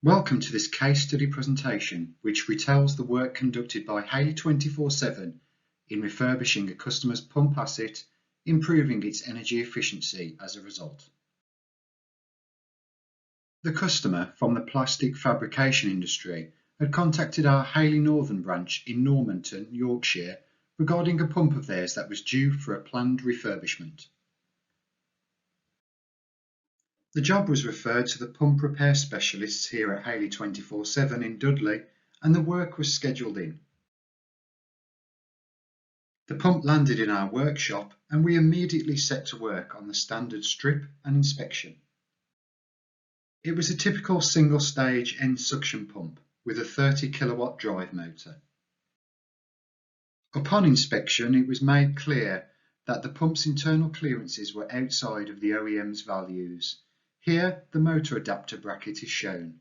Welcome to this case study presentation, which retells the work conducted by Hayley 24/7 in refurbishing a customer's pump asset, improving its energy efficiency as a result. The customer from the plastic fabrication industry had contacted our Hayley Northern branch in Normanton, Yorkshire, regarding a pump of theirs that was due for a planned refurbishment. The job was referred to the pump repair specialists here at Hayley 24/7 in Dudley, and the work was scheduled in. The pump landed in our workshop and we immediately set to work on the standard strip and inspection. It was a typical single-stage end suction pump with a 30 kilowatt drive motor. Upon inspection, it was made clear that the pump's internal clearances were outside of the OEM's values. Here, the motor adapter bracket is shown.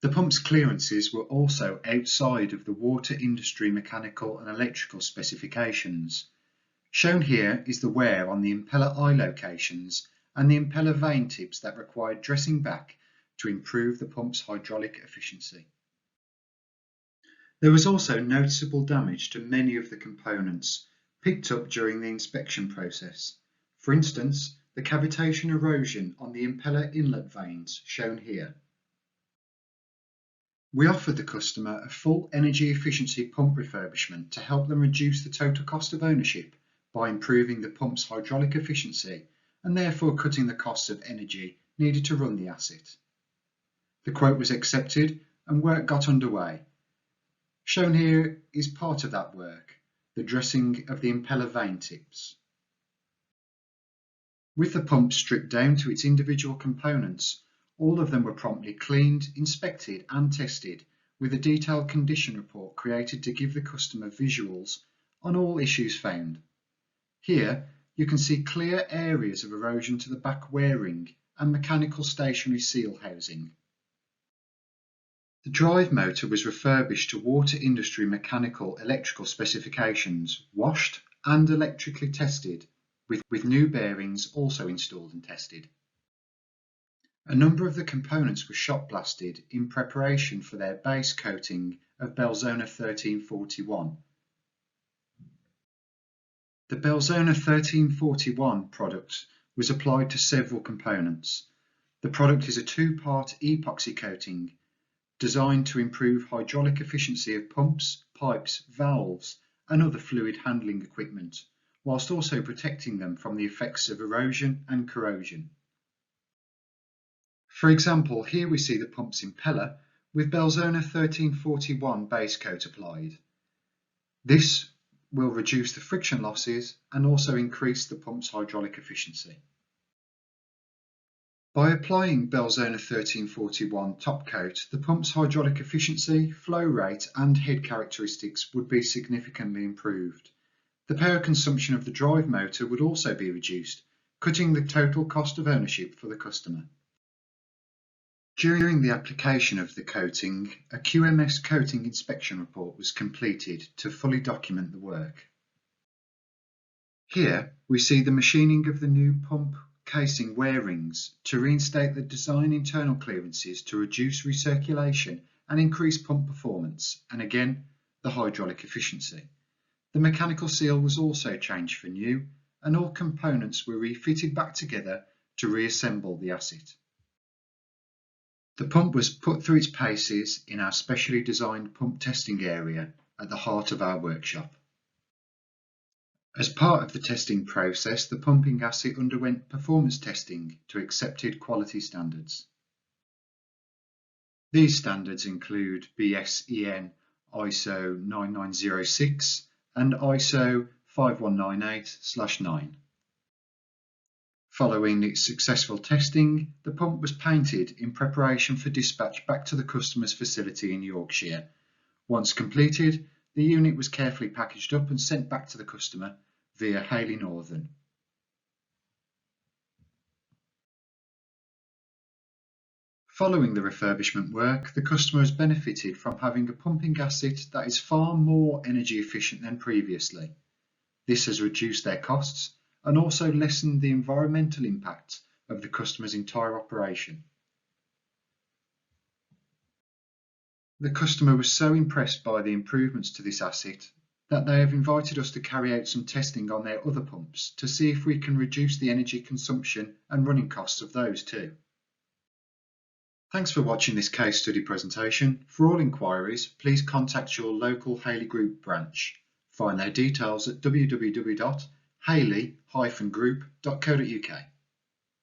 The pump's clearances were also outside of the water industry mechanical and electrical specifications. Shown here is the wear on the impeller eye locations and the impeller vane tips that required dressing back to improve the pump's hydraulic efficiency. There was also noticeable damage to many of the components picked up during the inspection process. For instance, the cavitation erosion on the impeller inlet vanes shown here. We offered the customer a full energy efficiency pump refurbishment to help them reduce the total cost of ownership by improving the pump's hydraulic efficiency and therefore cutting the costs of energy needed to run the asset. The quote was accepted and work got underway. Shown here is part of that work, the dressing of the impeller vane tips. With the pump stripped down to its individual components, all of them were promptly cleaned, inspected and tested, with a detailed condition report created to give the customer visuals on all issues found. Here you can see clear areas of erosion to the back wearing and mechanical stationary seal housing. The drive motor was refurbished to water industry mechanical electrical specifications, washed and electrically tested, with new bearings also installed and tested. A number of the components were shot blasted in preparation for their base coating of Belzona 1341. The Belzona 1341 product was applied to several components. The product is a two-part epoxy coating designed to improve hydraulic efficiency of pumps, pipes, valves and other fluid handling equipment, whilst also protecting them from the effects of erosion and corrosion. For example, here we see the pump's impeller with Belzona 1341 base coat applied. This will reduce the friction losses and also increase the pump's hydraulic efficiency. By applying Belzona 1341 top coat, the pump's hydraulic efficiency, flow rate and head characteristics would be significantly improved. The power consumption of the drive motor would also be reduced, cutting the total cost of ownership for the customer. During the application of the coating, a QMS coating inspection report was completed to fully document the work. Here we see the machining of the new pump casing wear rings to reinstate the design internal clearances to reduce recirculation and increase pump performance, and again the hydraulic efficiency. The mechanical seal was also changed for new, and all components were refitted back together to reassemble the asset. The pump was put through its paces in our specially designed pump testing area at the heart of our workshop. As part of the testing process, the pumping asset underwent performance testing to accepted quality standards. These standards include BSEN ISO 9906 and ISO 5198/9. Following its successful testing, the pump was painted in preparation for dispatch back to the customer's facility in Yorkshire. Once completed, the unit was carefully packaged up and sent back to the customer via Hayley Northern. Following the refurbishment work, the customer has benefited from having a pumping asset that is far more energy efficient than previously. This has reduced their costs and also lessened the environmental impact of the customer's entire operation. The customer was so impressed by the improvements to this asset that they have invited us to carry out some testing on their other pumps to see if we can reduce the energy consumption and running costs of those too. Thanks for watching this case study presentation. For all inquiries, please contact your local Hayley Group branch. Find their details at www.hayley-group.co.uk.